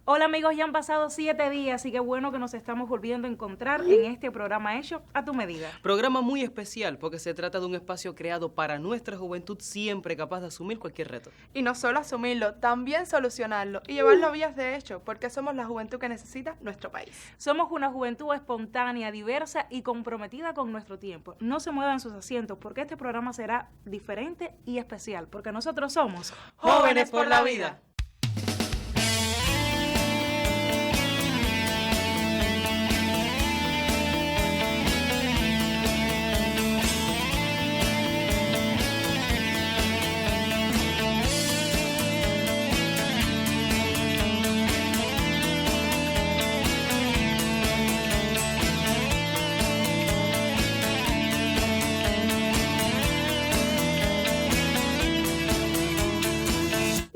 Hola amigos, ya han pasado 7 días y qué bueno que nos estamos volviendo a encontrar en este programa hecho a tu medida. Programa muy especial porque se trata de un espacio creado para nuestra juventud siempre capaz de asumir cualquier reto. Y no solo asumirlo, también solucionarlo y llevarlo a vías de hecho, porque somos la juventud que necesita nuestro país. Somos una juventud espontánea, diversa y comprometida con nuestro tiempo. No se muevan sus asientos porque este programa será diferente y especial, porque nosotros somos ¡Jóvenes por la Vida!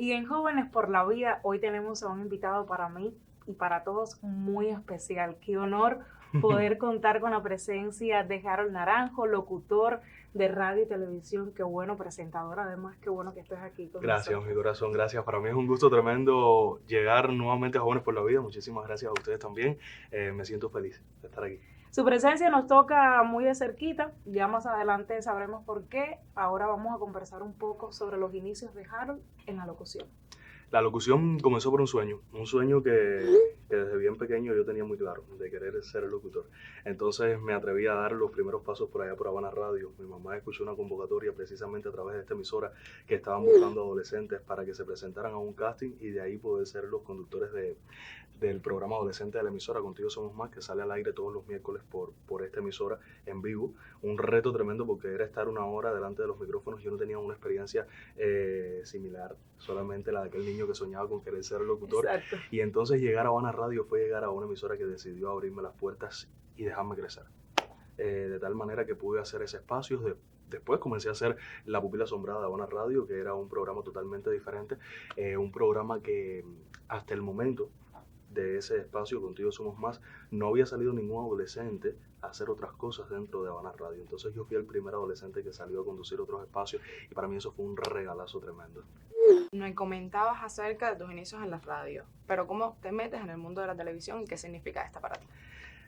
Y en Jóvenes por la Vida, hoy tenemos a un invitado para mí y para todos muy especial. Qué honor poder contar con la presencia de Harold Naranjo, locutor de radio y televisión. Qué bueno, presentador además, qué bueno que estés aquí con Gracias, nosotros. mi corazón, gracias. Para mí es un gusto tremendo llegar nuevamente a Jóvenes por la Vida. Muchísimas gracias a ustedes también. Me siento feliz de estar aquí. Su presencia nos toca muy de cerquita, ya más adelante sabremos por qué. Ahora vamos a conversar un poco sobre los inicios de Harold en la locución. La locución comenzó por un sueño que desde bien pequeño yo tenía muy claro, de querer ser locutor. Entonces me atreví a dar los primeros pasos por allá por Habana Radio. Mi mamá escuchó una convocatoria precisamente a través de esta emisora que estaban buscando adolescentes para que se presentaran a un casting y de ahí poder ser los conductores del programa adolescente de la emisora Contigo Somos Más, que sale al aire todos los miércoles por esta emisora en vivo. Un reto tremendo porque era estar una hora delante de los micrófonos. Yo no tenía una experiencia similar, solamente la de aquel niño que soñaba con querer ser locutor. Exacto. Y entonces llegar a Habana Radio fue llegar a una emisora que decidió abrirme las puertas y dejarme crecer. De tal manera que pude hacer ese espacio. Después comencé a hacer La Pupila Asombrada de Habana Radio, que era un programa totalmente diferente. Un programa que hasta el momento de ese espacio, Contigo Somos Más, no había salido ningún adolescente a hacer otras cosas dentro de Habana Radio. Entonces yo fui el primer adolescente que salió a conducir otros espacios y para mí eso fue un regalazo tremendo. Me comentabas acerca de tus inicios en la radio, pero ¿cómo te metes en el mundo de la televisión y qué significa esta para ti?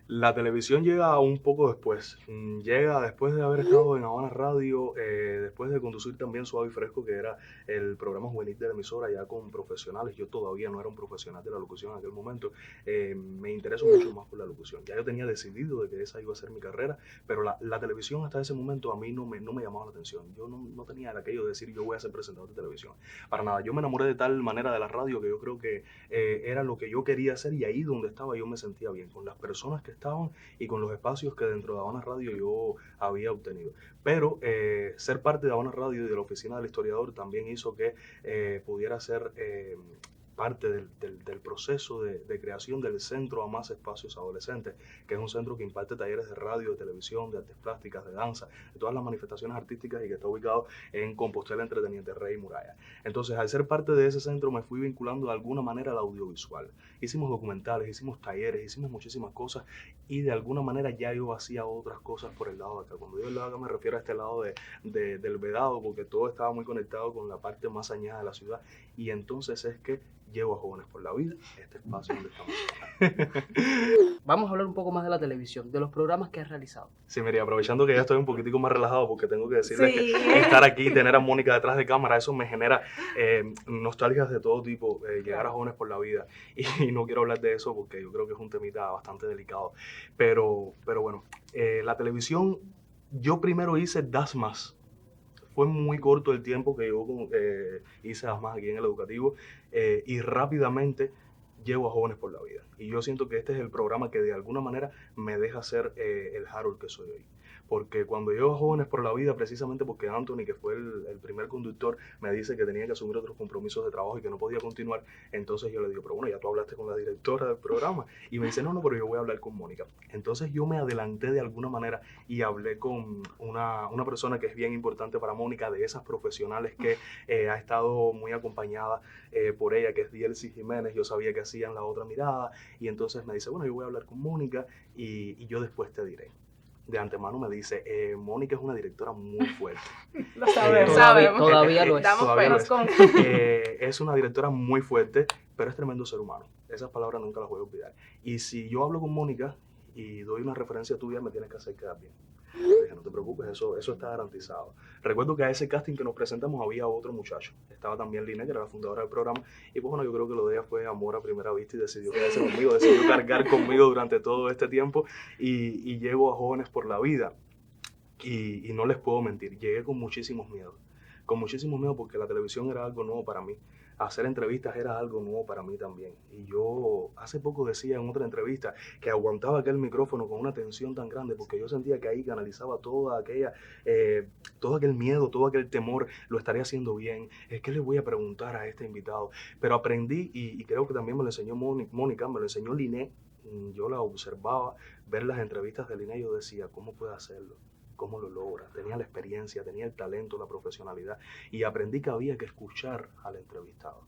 La televisión llega un poco después. Llega después de haber estado en Habana Radio, después de conducir también Suave y Fresco, que era el programa juvenil de la emisora, ya con profesionales. Yo todavía no era un profesional de la locución en aquel momento. Me intereso mucho más por la locución. Ya yo tenía decidido de que esa iba a ser mi carrera, pero la televisión hasta ese momento a mí no me llamaba la atención. Yo no tenía aquello de decir yo voy a ser presentador de televisión. Para nada. Yo me enamoré de tal manera de la radio que yo creo que era lo que yo quería hacer, y ahí donde estaba yo me sentía bien, con las personas que estaban y con los espacios que dentro de Habana Radio yo había obtenido. Pero ser parte de Habana Radio y de la oficina del historiador también hizo que pudiera ser parte del proceso de creación del Centro a Más Espacios Adolescentes, que es un centro que imparte talleres de radio, de televisión, de artes plásticas, de danza, de todas las manifestaciones artísticas, y que está ubicado en Compostela, entre Teniente Rey y Muralla. Entonces, al ser parte de ese centro me fui vinculando de alguna manera al audiovisual. Hicimos documentales, hicimos talleres, hicimos muchísimas cosas, y de alguna manera ya yo hacía otras cosas por el lado de acá. Cuando digo el lado de acá me refiero a este lado del Vedado, porque todo estaba muy conectado con la parte más añada de la ciudad, y entonces es que llevo a Jóvenes por la Vida, este espacio donde estamos. Vamos a hablar un poco más de la televisión, de los programas que has realizado. Sí, Mary, aprovechando que ya estoy un poquitico más relajado, porque tengo que decirles Sí. que estar aquí, tener a Mónica detrás de cámara, eso me genera nostalgias de todo tipo, llegar a Jóvenes por la Vida, y no quiero hablar de eso porque yo creo que es un temita bastante delicado, pero bueno, la televisión, yo primero hice Das Más. Fue muy corto el tiempo que yo hice Das Más aquí en el educativo, y rápidamente llevo a Jóvenes por la Vida. Y yo siento que este es el programa que de alguna manera me deja ser el Harold que soy hoy. Porque cuando llevo a Jóvenes por la Vida, precisamente porque Anthony, que fue el primer conductor, me dice que tenía que asumir otros compromisos de trabajo y que no podía continuar, entonces yo le digo, pero bueno, ya tú hablaste con la directora del programa. Y me dice, no, pero yo voy a hablar con Mónica. Entonces yo me adelanté de alguna manera y hablé con una persona que es bien importante para Mónica, de esas profesionales que ha estado muy acompañada por ella, que es Dielcy Jiménez. Yo sabía que hacían La Otra Mirada, y entonces me dice, bueno, yo voy a hablar con Mónica y yo después te diré. De antemano me dice, Mónica es una directora muy fuerte. Lo sabemos. Todavía lo es. Damos Todavía lo fe. es. Es una directora muy fuerte, pero es tremendo ser humano. esas palabras nunca las voy a olvidar. Y si yo hablo con Mónica y doy una referencia tuya, me tienes que hacer quedar bien. Le dije, no te preocupes, eso está garantizado. Recuerdo que a ese casting que nos presentamos había otro muchacho. Estaba también Lina, que era la fundadora del programa. Y pues bueno, yo creo que lo de ella fue amor a primera vista y decidió quedarse conmigo, decidió cargar conmigo durante todo este tiempo. Y llego a Jóvenes por la Vida. Y no les puedo mentir, llegué con muchísimos miedos. Con muchísimos miedos porque la televisión era algo nuevo para mí. Hacer entrevistas era algo nuevo para mí también. Y yo hace poco decía en otra entrevista que aguantaba aquel micrófono con una tensión tan grande porque yo sentía que ahí canalizaba todo aquel miedo, todo aquel temor. Lo estaré haciendo bien. ¿Qué le voy a preguntar a este invitado? Pero aprendí y creo que también me lo enseñó Mónica, me lo enseñó Liné. Yo la observaba, ver las entrevistas de Liné y yo decía, ¿cómo puede hacerlo? ¿Cómo lo logra? Tenía la experiencia, tenía el talento, la profesionalidad y aprendí que había que escuchar al entrevistado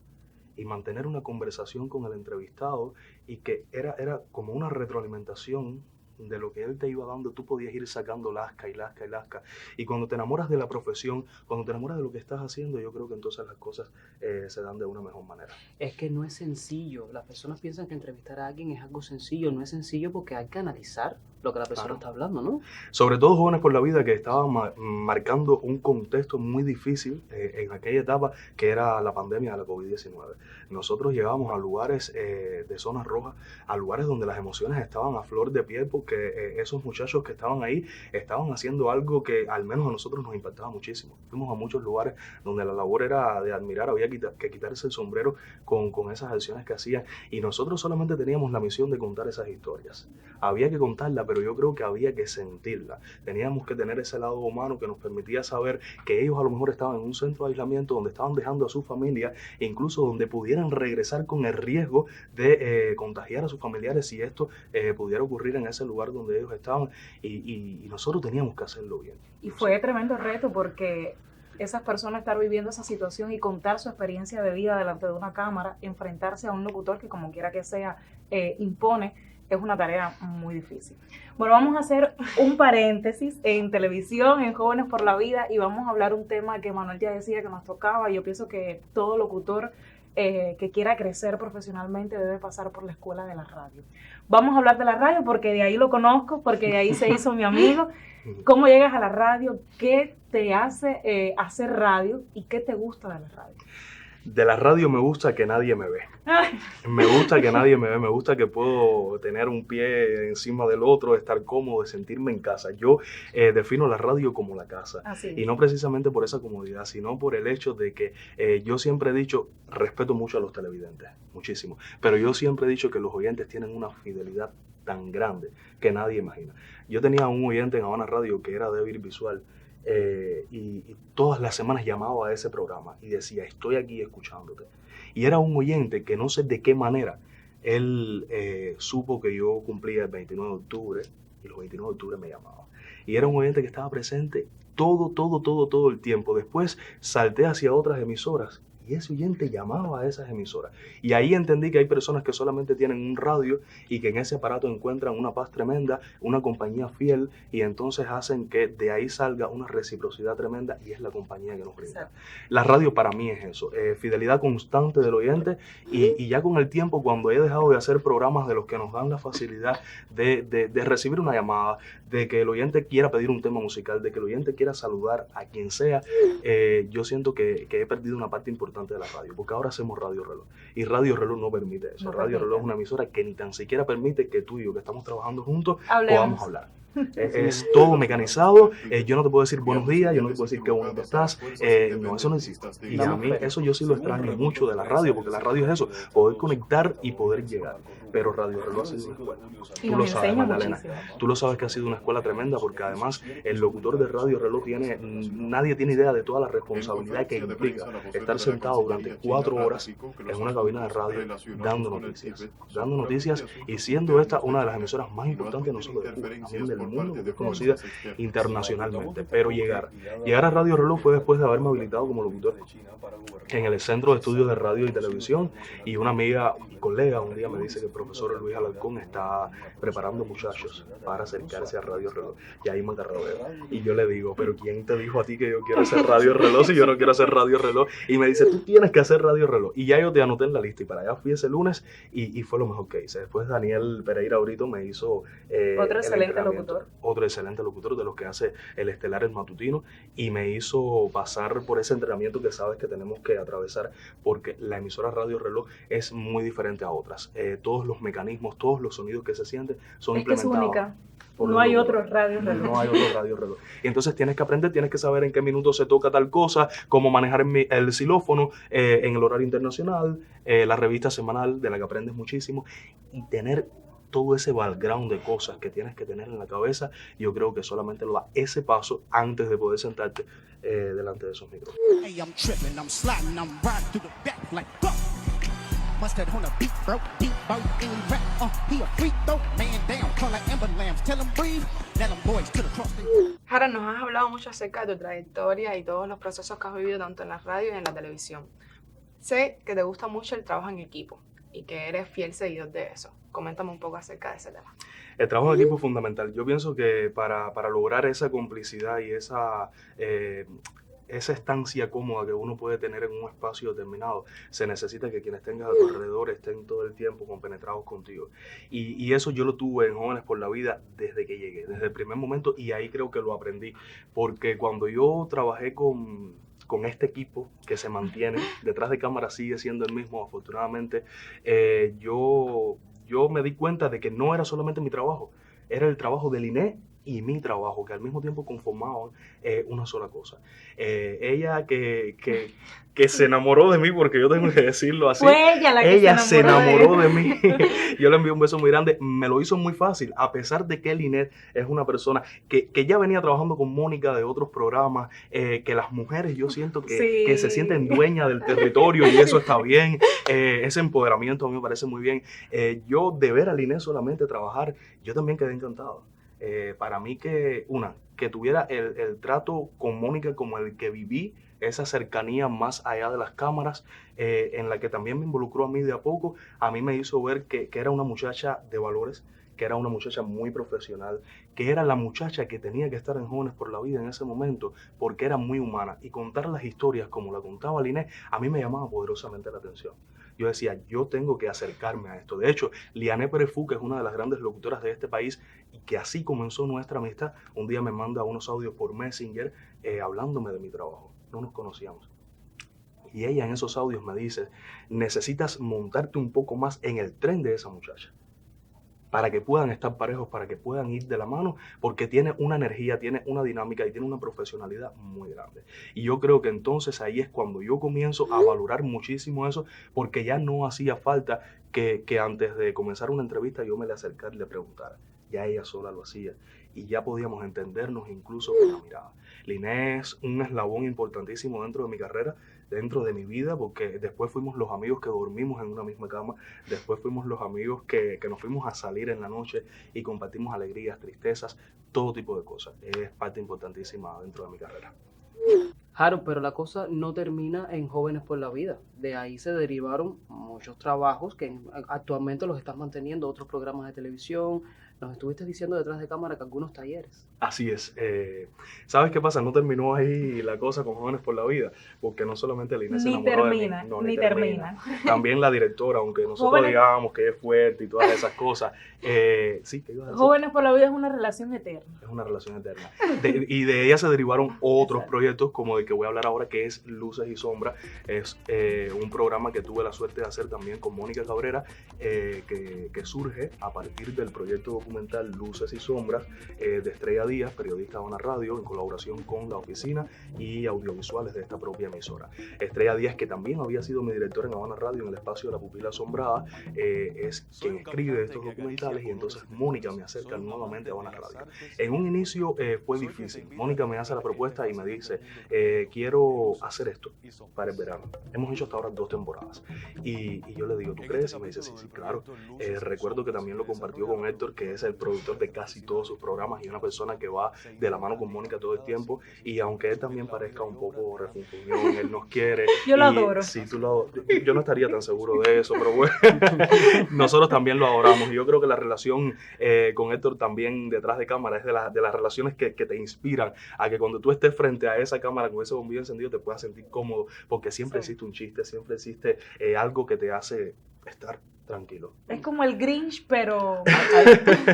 y mantener una conversación con el entrevistado y que era como una retroalimentación de lo que él te iba dando, tú podías ir sacando lasca y lasca y lasca. Y cuando te enamoras de la profesión, cuando te enamoras de lo que estás haciendo, yo creo que entonces las cosas se dan de una mejor manera. Es que no es sencillo. Las personas piensan que entrevistar a alguien es algo sencillo. No es sencillo porque hay que analizar lo que la persona está hablando, ¿no? Sobre todo Jóvenes por la Vida, que estaban marcando un contexto muy difícil en aquella etapa que era la pandemia de la COVID-19. Nosotros llegábamos a lugares de zonas rojas, a lugares donde las emociones estaban a flor de piel porque esos muchachos que estaban ahí estaban haciendo algo que al menos a nosotros nos impactaba muchísimo. Fuimos a muchos lugares donde la labor era de admirar, había que quitarse el sombrero con esas acciones que hacían y nosotros solamente teníamos la misión de contar esas historias. Había que contarla, pero yo creo que había que sentirla. Teníamos que tener ese lado humano que nos permitía saber que ellos a lo mejor estaban en un centro de aislamiento donde estaban dejando a su familia e incluso donde pudieran regresar con el riesgo de contagiar a sus familiares si esto pudiera ocurrir en ese lugar donde ellos estaban y nosotros teníamos que hacerlo bien. Y fue tremendo reto porque esas personas estar viviendo esa situación y contar su experiencia de vida delante de una cámara, enfrentarse a un locutor que como quiera que sea impone, es una tarea muy difícil. Bueno, vamos a hacer un paréntesis en televisión, en Jóvenes por la Vida, y vamos a hablar un tema que Manuel ya decía que nos tocaba. Yo pienso que todo locutor que quiera crecer profesionalmente debe pasar por la escuela de la radio. Vamos a hablar de la radio porque de ahí lo conozco, porque de ahí se hizo mi amigo. ¿Cómo llegas a la radio? ¿Qué te hace hacer radio? ¿Y qué te gusta de la radio? De la radio me gusta que nadie me ve. Me gusta que nadie me ve, me gusta que puedo tener un pie encima del otro, estar cómodo, sentirme en casa. Yo defino la radio como la casa. Y no precisamente por esa comodidad, sino por el hecho de que yo siempre he dicho, respeto mucho a los televidentes, muchísimo, pero yo siempre he dicho que los oyentes tienen una fidelidad tan grande que nadie imagina. Yo tenía un oyente en Habana Radio que era débil visual, y todas las semanas llamaba a ese programa y decía, estoy aquí escuchándote. Y era un oyente que no sé de qué manera él supo que yo cumplía el 29 de octubre y los 29 de octubre me llamaba. Y era un oyente que estaba presente todo el tiempo. Después salté hacia otras emisoras y ese oyente llamaba a esas emisoras. Y ahí entendí que hay personas que solamente tienen un radio y que en ese aparato encuentran una paz tremenda, una compañía fiel, y entonces hacen que de ahí salga una reciprocidad tremenda y es la compañía que nos brinda. Exacto. La radio para mí es eso, fidelidad constante del oyente y ya con el tiempo, cuando he dejado de hacer programas de los que nos dan la facilidad de recibir una llamada, de que el oyente quiera pedir un tema musical, de que el oyente quiera saludar a quien sea, yo siento que he perdido una parte importante de la radio, porque ahora hacemos Radio Reloj y Radio Reloj no permite eso. Radio Reloj es una emisora que ni tan siquiera permite que tú y yo, que estamos trabajando juntos, podamos hablar. Es todo mecanizado, yo no te puedo decir buenos días, yo no te puedo decir qué bonito estás, no, eso no existe. Y a mí eso yo sí lo extraño mucho de la radio, porque la radio es eso, poder conectar y poder llegar. Pero Radio Reloj ha sido una escuela. Tú lo sabes, Magdalena. Tú lo sabes que ha sido una escuela tremenda, porque además el locutor de Radio Reloj nadie tiene idea de toda la responsabilidad que implica estar sentado durante 4 horas en una cabina de radio dando noticias y siendo esta una de las emisoras más importantes no solo de Cuba, también del el mundo, porque es conocida internacionalmente. Pero llegar a Radio Reloj fue después de haberme habilitado como locutor en el Centro de Estudios de Radio y Televisión, y una amiga y colega un día me dice que el profesor Luis Alarcón está preparando muchachos para acercarse a Radio Reloj, y ahí me carrodeo. Y yo le digo, pero ¿quién te dijo a ti que yo quiero hacer Radio Reloj si yo no quiero hacer Radio Reloj? Y me dice, tú tienes que hacer Radio Reloj. Y ya yo te anoté en la lista, y para allá fui ese lunes, y fue lo mejor que hice. Después Daniel Pereira Brito me hizo Otro excelente locutor. Otro excelente locutor de los que hace el estelar, el matutino, y me hizo pasar por ese entrenamiento que sabes que tenemos que atravesar, porque la emisora Radio Reloj es muy diferente a otras. Todos los mecanismos, todos los sonidos que se sienten son implementados. Es única. No hay otro Radio Reloj. No hay otro Radio Reloj. Y entonces tienes que aprender, tienes que saber en qué minuto se toca tal cosa, cómo manejar el xilófono en el horario internacional, la revista semanal de la que aprendes muchísimo, y tener todo ese background de cosas que tienes que tener en la cabeza. Yo creo que solamente lo da ese paso antes de poder sentarte delante de esos micrófonos. Hey, I'm tripping, I'm sliding, I'm riding through the back like fuck. Mustard on a beat, bro, deep boat in rap. He a freak though, man down, color amber lamps. Tell him breathe, let them boys to the cross. Harold, nos has hablado mucho acerca de tu trayectoria y todos los procesos que has vivido tanto en la radio y en la televisión. Sé que te gusta mucho el trabajo en equipo y que eres fiel seguidor de eso. Coméntame un poco acerca de ese tema. El trabajo en equipo es fundamental. Yo pienso que para lograr esa complicidad y esa estancia cómoda que uno puede tener en un espacio determinado, se necesita que quienes tengas a tu alrededor estén todo el tiempo compenetrados contigo. Y eso yo lo tuve en Jóvenes por la Vida desde que llegué, desde el primer momento, y ahí creo que lo aprendí, porque cuando yo trabajé con este equipo que se mantiene detrás de cámara, sigue siendo el mismo afortunadamente, yo me di cuenta de que no era solamente mi trabajo, era el trabajo de Liné y mi trabajo, que al mismo tiempo conformaban una sola cosa. Ella que se enamoró de mí, porque yo tengo que decirlo así. Fue ella la que se enamoró de mí. Yo le envié un beso muy grande. Me lo hizo muy fácil, a pesar de que Linet es una persona que ya venía trabajando con Mónica de otros programas, que las mujeres yo siento que se sienten dueñas del territorio, y eso está bien. Ese empoderamiento a mí me parece muy bien. Yo de ver a Linet solamente trabajar, yo también quedé encantado. Para mí que tuviera el trato con Mónica como el que viví, esa cercanía más allá de las cámaras, en la que también me involucró a mí de a poco, a mí me hizo ver que era una muchacha de valores, que era una muchacha muy profesional, que era la muchacha que tenía que estar en Jóvenes por la Vida en ese momento, porque era muy humana, y contar las historias como la contaba Liné, a mí me llamaba poderosamente la atención. Yo decía, yo tengo que acercarme a esto. De hecho, Liané Pérez Fu, que es una de las grandes locutoras de este país, y que así comenzó nuestra amistad, un día me manda unos audios por Messenger hablándome de mi trabajo. No nos conocíamos. Y ella en esos audios me dice, necesitas montarte un poco más en el tren de esa muchacha, para que puedan estar parejos, para que puedan ir de la mano, porque tiene una energía, tiene una dinámica y tiene una profesionalidad muy grande. Y yo creo que entonces ahí es cuando yo comienzo a valorar muchísimo eso, porque ya no hacía falta que antes de comenzar una entrevista yo me le acercara y le preguntara. Ya ella sola lo hacía, y ya podíamos entendernos incluso con la mirada. Liné es un eslabón importantísimo dentro de mi carrera, dentro de mi vida, porque después fuimos los amigos que dormimos en una misma cama, después fuimos los amigos que nos fuimos a salir en la noche y compartimos alegrías, tristezas, todo tipo de cosas. Es parte importantísima dentro de mi carrera. Harold, pero la cosa no termina en Jóvenes por la Vida. De ahí se derivaron muchos trabajos que actualmente los estás manteniendo, otros programas de televisión. Nos estuviste diciendo detrás de cámara que algunos talleres. Así es. ¿Sabes qué pasa? No terminó ahí la cosa con Jóvenes por la Vida, porque no solamente Liné se enamoró de mí. Ni termina. También la directora, aunque nosotros digamos que es fuerte y todas esas cosas. Sí, ¿qué ibas a decir? Jóvenes por la Vida es una relación eterna. Es una relación eterna. Y de ella se derivaron otros proyectos, como del que voy a hablar ahora, que es Luces y Sombras. Es un programa que tuve la suerte de hacer también con Mónica Cabrera, que surge a partir del proyecto documental Luces y Sombras de Estrella Díaz, periodista de Habana Radio, en colaboración con la oficina y audiovisuales de esta propia emisora. Estrella Díaz, que también había sido mi director en Habana Radio en el espacio de La Pupila Asombrada, es quien escribe estos documentales, y entonces Mónica me acerca nuevamente a Habana Radio. En un inicio fue difícil. Mónica me hace la propuesta y me dice, quiero hacer esto para el verano. Hemos hecho hasta ahora 2 temporadas. Y yo le digo, ¿tú crees? Y me dice, sí, claro. Recuerdo que también lo compartió con Héctor, que es el productor de casi todos sus programas y una persona que va de la mano con Mónica todo el tiempo. Y aunque él también parezca un poco refunfuñón, él nos quiere. Yo lo y adoro. Si tú yo no estaría tan seguro de eso, pero bueno, nosotros también lo adoramos. Y yo creo que la relación con Héctor también detrás de cámara es de las relaciones que te inspiran a que cuando tú estés frente a esa cámara con ese bombillo encendido te puedas sentir cómodo, porque siempre existe un chiste, siempre existe algo que te hace estar tranquilo. Es como el Grinch, pero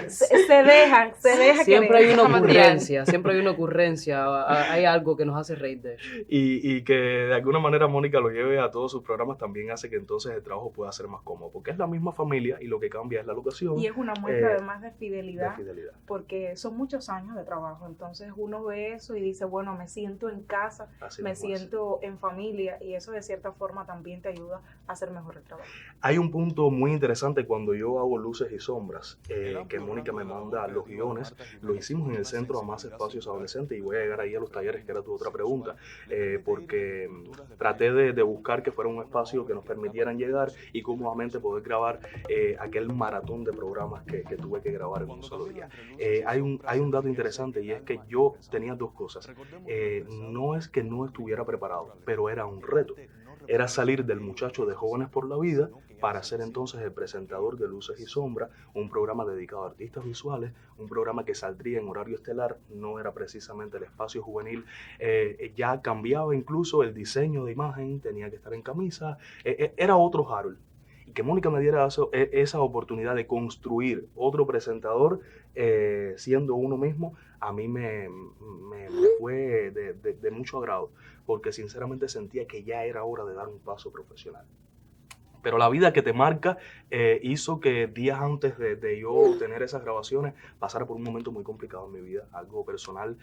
se deja Siempre querer. hay una ocurrencia, hay algo que nos hace reír de eso. Y que de alguna manera Mónica lo lleve a todos sus programas también hace que entonces el trabajo pueda ser más cómodo, porque es la misma familia y lo que cambia es la locación. Y es una muestra además de fidelidad, fidelidad. porque son muchos años de trabajo, entonces uno ve eso y dice, bueno, me siento en casa, Así me mismo es. siento en familia, y eso de cierta forma también te ayuda a hacer mejor el trabajo. Hay un punto muy interesante cuando yo hago luces y sombras, que Mónica me manda los guiones. Lo hicimos en el Centro a Más Espacios Adolescentes y voy a llegar ahí a los talleres, que era tu otra pregunta, porque traté de buscar que fuera un espacio que nos permitieran llegar y cómodamente poder grabar aquel maratón de programas que tuve que grabar en un solo día. Hay un dato interesante, y es que yo tenía dos cosas. No es que no estuviera preparado, pero era un reto. Era salir del muchacho de Jóvenes por la Vida para ser entonces el presentador de Luces y Sombras, un programa dedicado a artistas visuales, un programa que saldría en horario estelar, no era precisamente el espacio juvenil, ya cambiaba incluso el diseño de imagen, tenía que estar en camisa, era otro Harold. Y que Mónica me diera esa oportunidad de construir otro presentador siendo uno mismo, a mí me fue de mucho agrado, porque sinceramente sentía que ya era hora de dar un paso profesional. Pero la vida que te marca hizo que días antes de yo tener esas grabaciones pasara por un momento muy complicado en mi vida, algo personal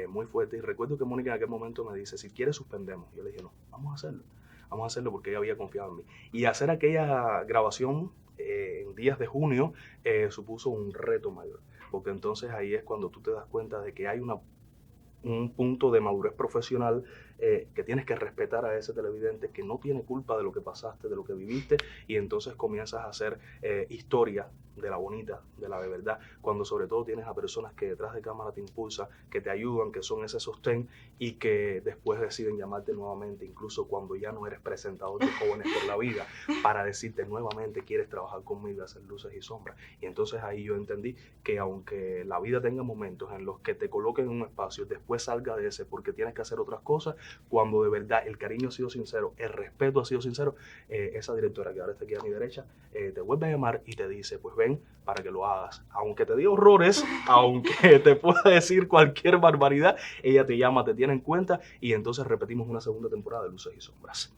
muy fuerte. Y recuerdo que Mónica en aquel momento me dice, si quieres suspendemos. Yo le dije, no, vamos a hacerlo porque ella había confiado en mí. Y hacer aquella grabación en días de junio supuso un reto mayor, porque entonces ahí es cuando tú te das cuenta de que hay un punto de madurez profesional que tienes que respetar a ese televidente que no tiene culpa de lo que pasaste, de lo que viviste, y entonces comienzas a hacer historia de la bonita, de la de verdad, cuando sobre todo tienes a personas que detrás de cámara te impulsan, que te ayudan, que son ese sostén y que después deciden llamarte nuevamente, incluso cuando ya no eres presentador de Jóvenes por la Vida, para decirte nuevamente quieres trabajar conmigo, hacer Luces y Sombras. Y entonces ahí yo entendí que aunque la vida tenga momentos en los que te coloquen en un espacio, después salga de ese porque tienes que hacer otras cosas, cuando de verdad el cariño ha sido sincero, el respeto ha sido sincero, esa directora que ahora está aquí a mi derecha te vuelve a llamar y te dice, pues ven para que lo hagas. Aunque te diga horrores, aunque te pueda decir cualquier barbaridad, ella te llama, te tiene en cuenta, y entonces repetimos una segunda temporada de Luces y Sombras.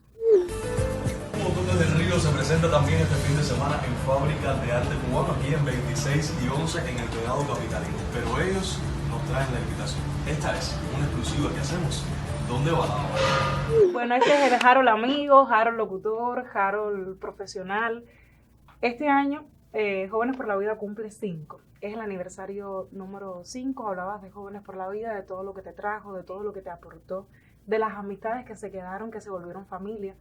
Montones del Río se presenta también este fin de semana en Fábrica de Arte Cubano, aquí en 26 y 11 en el Pegado Capitalino. Pero ellos nos traen la invitación. Esta es una exclusiva que hacemos. ¿Dónde va? Bueno, este es el Harold amigo, Harold locutor, Harold profesional. Este año, Jóvenes por la Vida cumple 5. Es el aniversario número 5. Hablabas de Jóvenes por la Vida, de todo lo que te trajo, de todo lo que te aportó, de las amistades que se quedaron, que se volvieron familia.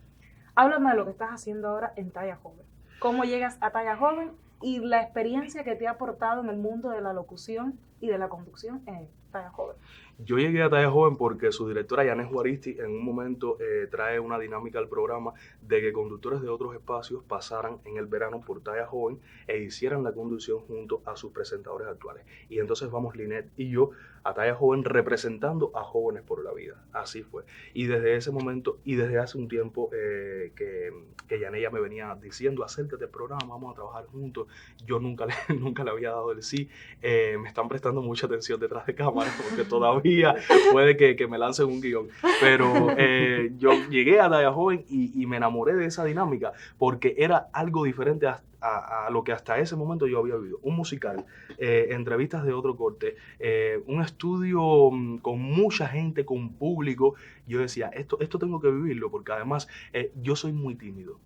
Háblame de lo que estás haciendo ahora en Talla Joven. ¿Cómo llegas a Talla Joven y la experiencia que te ha aportado en el mundo de la locución y de la conducción en Talla Joven? Yo llegué a Talla Joven porque su directora, Yanes Juaristi, en un momento trae una dinámica al programa de que conductores de otros espacios pasaran en el verano por Talla Joven e hicieran la conducción junto a sus presentadores actuales. Y entonces vamos Linet y yo a Talla Joven representando a Jóvenes por la Vida. Así fue. Y desde ese momento y desde hace un tiempo que Yanes ya me venía diciendo, acércate al programa, vamos a trabajar juntos. Yo nunca le había dado el sí. Me están prestando mucha atención detrás de cámara porque todavía puede que me lancen un guión, pero yo llegué a Talla Joven y me enamoré de esa dinámica porque era algo diferente a lo que hasta ese momento yo había vivido. Un musical, entrevistas de otro corte, un estudio con mucha gente, con público. Yo decía, esto tengo que vivirlo porque además yo soy muy tímido.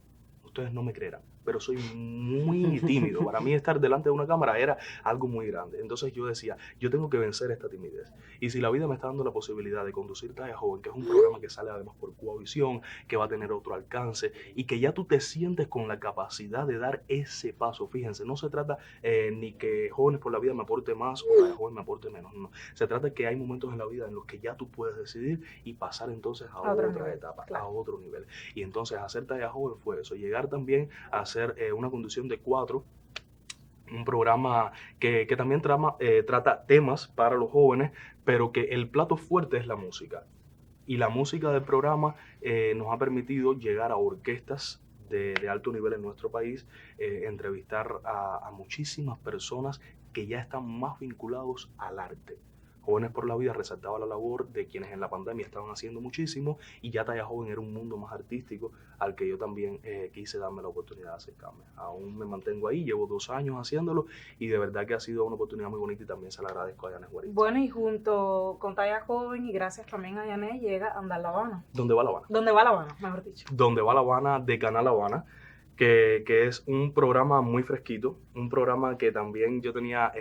Ustedes no me creerán, pero soy muy tímido. Para mí estar delante de una cámara era algo muy grande. Entonces yo decía, yo tengo que vencer esta timidez. Y si la vida me está dando la posibilidad de conducir Talla Joven, que es un programa que sale además por Cuavisión, que va a tener otro alcance y que ya tú te sientes con la capacidad de dar ese paso. Fíjense, no se trata ni que Jóvenes por la Vida me aporte más o Talla Joven me aporte menos. No. Se trata de que hay momentos en la vida en los que ya tú puedes decidir y pasar entonces a otra etapa, a otro nivel. Y entonces hacer Talla Joven fue eso, llegar también a hacer una conducción de 4, un programa que también trata temas para los jóvenes, pero que el plato fuerte es la música. Y la música del programa nos ha permitido llegar a orquestas de alto nivel en nuestro país, entrevistar a muchísimas personas que ya están más vinculados al arte. Jóvenes por la Vida resaltaba la labor de quienes en la pandemia estaban haciendo muchísimo, y ya Talla Joven era un mundo más artístico al que yo también quise darme la oportunidad de acercarme. Aún me mantengo ahí, llevo 2 años haciéndolo y de verdad que ha sido una oportunidad muy bonita y también se la agradezco a Yanes Guarita. Bueno, y junto con Talla Joven y gracias también a Yanes llega Andar La Habana. ¿Dónde va La Habana? ¿Dónde va La Habana, mejor dicho? Donde va La Habana, de Canal Habana. Que es un programa muy fresquito, un programa que también yo tenía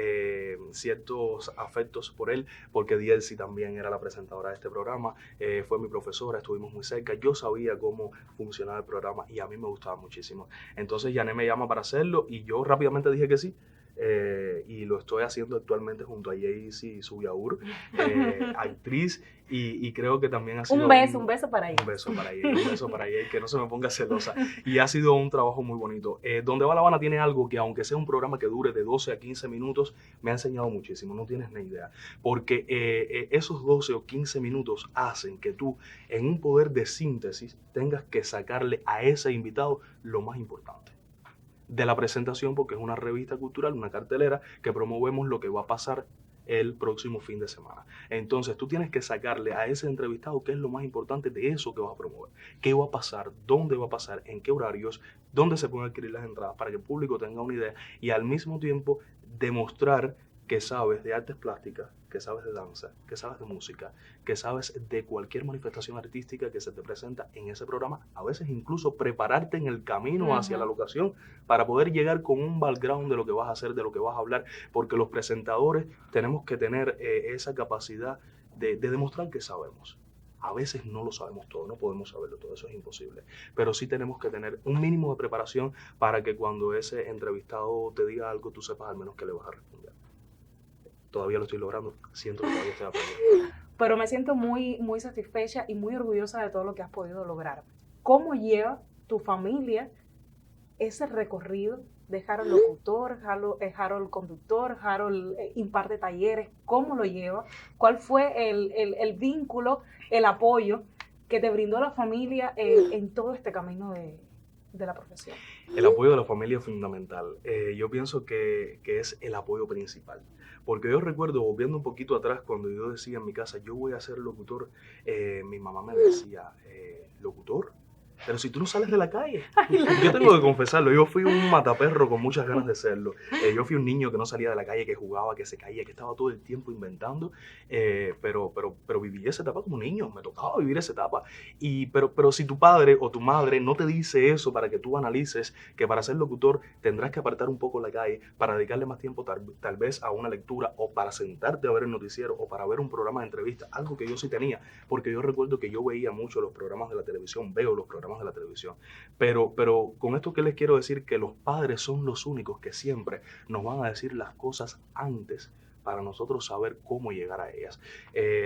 ciertos afectos por él, porque Dielcy también era la presentadora de este programa, fue mi profesora, estuvimos muy cerca, yo sabía cómo funcionaba el programa y a mí me gustaba muchísimo. Entonces Yané me llama para hacerlo y yo rápidamente dije que sí. Y lo estoy haciendo actualmente junto a Jaycee Subiaur, actriz, y creo que también ha sido un beso para ella. Un beso para ella, que no se me ponga celosa. Y ha sido un trabajo muy bonito. Donde va La Habana tiene algo que, aunque sea un programa que dure de 12 a 15 minutos, me ha enseñado muchísimo, no tienes ni idea. Porque esos 12 o 15 minutos hacen que tú, en un poder de síntesis, tengas que sacarle a ese invitado lo más importante de la presentación, porque es una revista cultural, una cartelera que promovemos lo que va a pasar el próximo fin de semana. Entonces tú tienes que sacarle a ese entrevistado qué es lo más importante de eso que vas a promover, qué va a pasar, dónde va a pasar, en qué horarios, dónde se pueden adquirir las entradas para que el público tenga una idea y al mismo tiempo demostrar que sabes de artes plásticas, que sabes de danza, que sabes de música, que sabes de cualquier manifestación artística que se te presenta en ese programa, a veces incluso prepararte en el camino hacia la locación para poder llegar con un background de lo que vas a hacer, de lo que vas a hablar, porque los presentadores tenemos que tener esa capacidad de demostrar que sabemos. A veces no lo sabemos todo, no podemos saberlo todo, eso es imposible. Pero sí tenemos que tener un mínimo de preparación para que cuando ese entrevistado te diga algo, tú sepas al menos qué le vas a responder. Todavía lo estoy logrando, siento que todavía estoy aprendiendo. Pero me siento muy, muy satisfecha y muy orgullosa de todo lo que has podido lograr. ¿Cómo lleva tu familia ese recorrido de Harold locutor, Harold conductor, Harold imparte talleres? ¿Cómo lo lleva? ¿Cuál fue el vínculo, el apoyo que te brindó la familia en todo este camino de la profesión? El apoyo de la familia es fundamental. Yo pienso que es el apoyo principal. Porque yo recuerdo, volviendo un poquito atrás, cuando yo decía en mi casa, yo voy a ser locutor, mi mamá me decía, ¿locutor? Pero si tú no sales de la calle. Yo tengo que confesarlo, yo fui un mataperro con muchas ganas de serlo. Yo fui un niño que no salía de la calle, que jugaba, que se caía, que estaba todo el tiempo inventando, pero viví esa etapa como niño, me tocaba vivir esa etapa. Pero si tu padre o tu madre no te dice eso para que tú analices que para ser locutor tendrás que apartar un poco la calle para dedicarle más tiempo tal vez a una lectura o para sentarte a ver el noticiero o para ver un programa de entrevista, algo que yo sí tenía, porque yo recuerdo que yo veía mucho los programas de la televisión, veo los programas de la televisión, pero con esto que les quiero decir que los padres son los únicos que siempre nos van a decir las cosas antes para nosotros saber cómo llegar a ellas.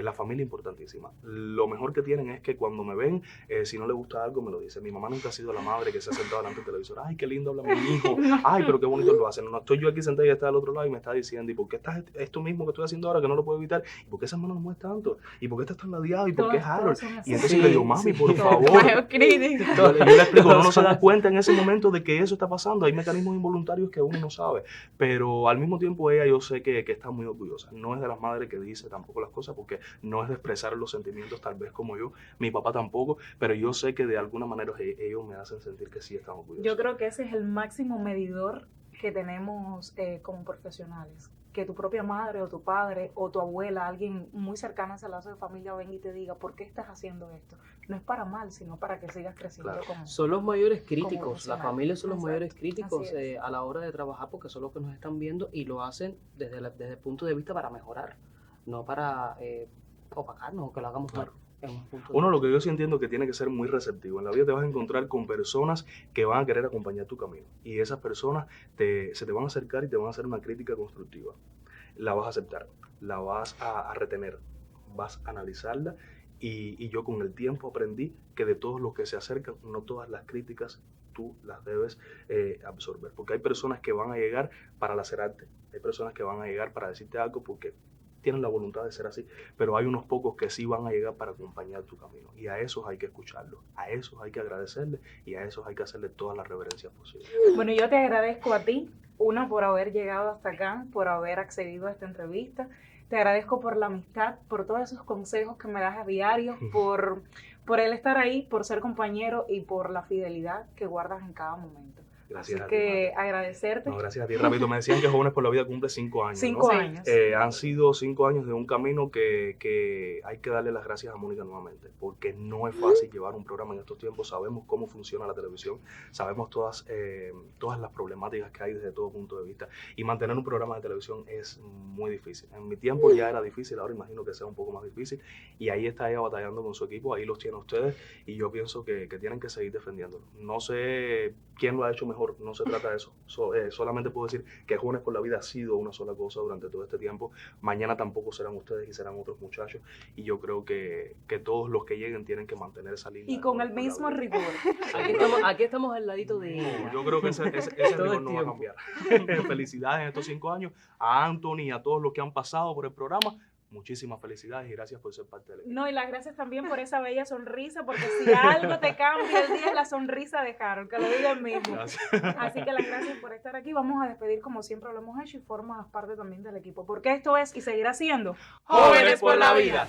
La familia es importantísima. Lo mejor que tienen es que cuando me ven, si no les gusta algo, me lo dicen. Mi mamá nunca ha sido la madre que se ha sentado delante del televisor. Ay, qué lindo habla mi hijo. Ay, pero qué bonito lo hacen. No, estoy yo aquí sentado y está al otro lado y me está diciendo, ¿y por qué estás esto mismo que estoy haciendo ahora que no lo puedo evitar? ¿Y por qué esas manos no mueves tanto? ¿Y por qué estás tan ladeado? ¿Y por qué es Harold? Y entonces le digo, mami, por favor. Yo le explico, no se da cuenta en ese momento de que eso está pasando. Hay mecanismos involuntarios que uno no sabe. Pero al mismo tiempo ella, yo sé que está muy orgullosa. No es de las madres que dice tampoco las cosas, porque no es de expresar los sentimientos tal vez como yo, mi papá tampoco, pero yo sé que de alguna manera ellos me hacen sentir que sí están orgullosos. Yo creo que ese es el máximo medidor que tenemos como profesionales, que tu propia madre o tu padre o tu abuela, alguien muy cercano a ese lazo de familia, venga y te diga, ¿por qué estás haciendo esto? No es para mal, sino para que sigas creciendo Claro. como... Son los mayores críticos, las emocional. familias son los Exacto, mayores críticos así es. a la hora de trabajar porque son los que nos están viendo y lo hacen desde el punto de vista para mejorar, no para opacarnos o que lo hagamos mal. En un punto de Uno, lo vista. que yo sí entiendo que tiene que ser muy receptivo. En la vida te vas a encontrar con personas que van a querer acompañar tu camino. Y esas personas se te van a acercar y te van a hacer una crítica constructiva. La vas a aceptar, la vas a retener, vas a analizarla. Y yo con el tiempo aprendí que de todos los que se acercan, no todas las críticas tú las debes absorber. Porque hay personas que van a llegar para lacerarte. Hay personas que van a llegar para decirte algo porque tienen la voluntad de ser así, pero hay unos pocos que sí van a llegar para acompañar tu camino y a esos hay que escucharlos, a esos hay que agradecerles y a esos hay que hacerle todas las reverencias posibles. Bueno, yo te agradezco a ti, una, por haber llegado hasta acá, por haber accedido a esta entrevista. Te agradezco por la amistad, por todos esos consejos que me das a diario, por el estar ahí, por ser compañero y por la fidelidad que guardas en cada momento. Gracias Así a ti, que Marta. agradecerte. No, gracias a ti, rápido. Me decían que Jóvenes por la Vida cumple 5 años. 5 ¿no? años. Han sido 5 años de un camino que hay que darle las gracias a Mónica nuevamente, porque no es fácil llevar un programa en estos tiempos. Sabemos cómo funciona la televisión, sabemos todas las problemáticas que hay desde todo punto de vista, y mantener un programa de televisión es muy difícil. En mi tiempo ya era difícil, ahora imagino que sea un poco más difícil, y ahí está ella batallando con su equipo, ahí los tiene ustedes, y yo pienso que tienen que seguir defendiéndolo. No sé quién lo ha hecho mejor, no se trata de eso. Solamente puedo decir que Jóvenes por la Vida ha sido una sola cosa durante todo este tiempo. Mañana tampoco serán ustedes y serán otros muchachos. Y yo creo que todos los que lleguen tienen que mantener esa línea. Y con el mismo rigor. Aquí estamos al ladito de ella. No, yo creo que ese Todo rigor el no va a tiempo. cambiar. Felicidades en estos 5 años a Anthony y a todos los que han pasado por el programa. Muchísimas felicidades y gracias por ser parte del equipo. No, y las gracias también por esa bella sonrisa, porque si algo te cambia el día es la sonrisa de Harold, que lo diga él mismo. Gracias. Así que las gracias por estar aquí. Vamos a despedir como siempre lo hemos hecho y formas parte también del equipo, porque esto es y seguirá siendo Jóvenes por la Vida.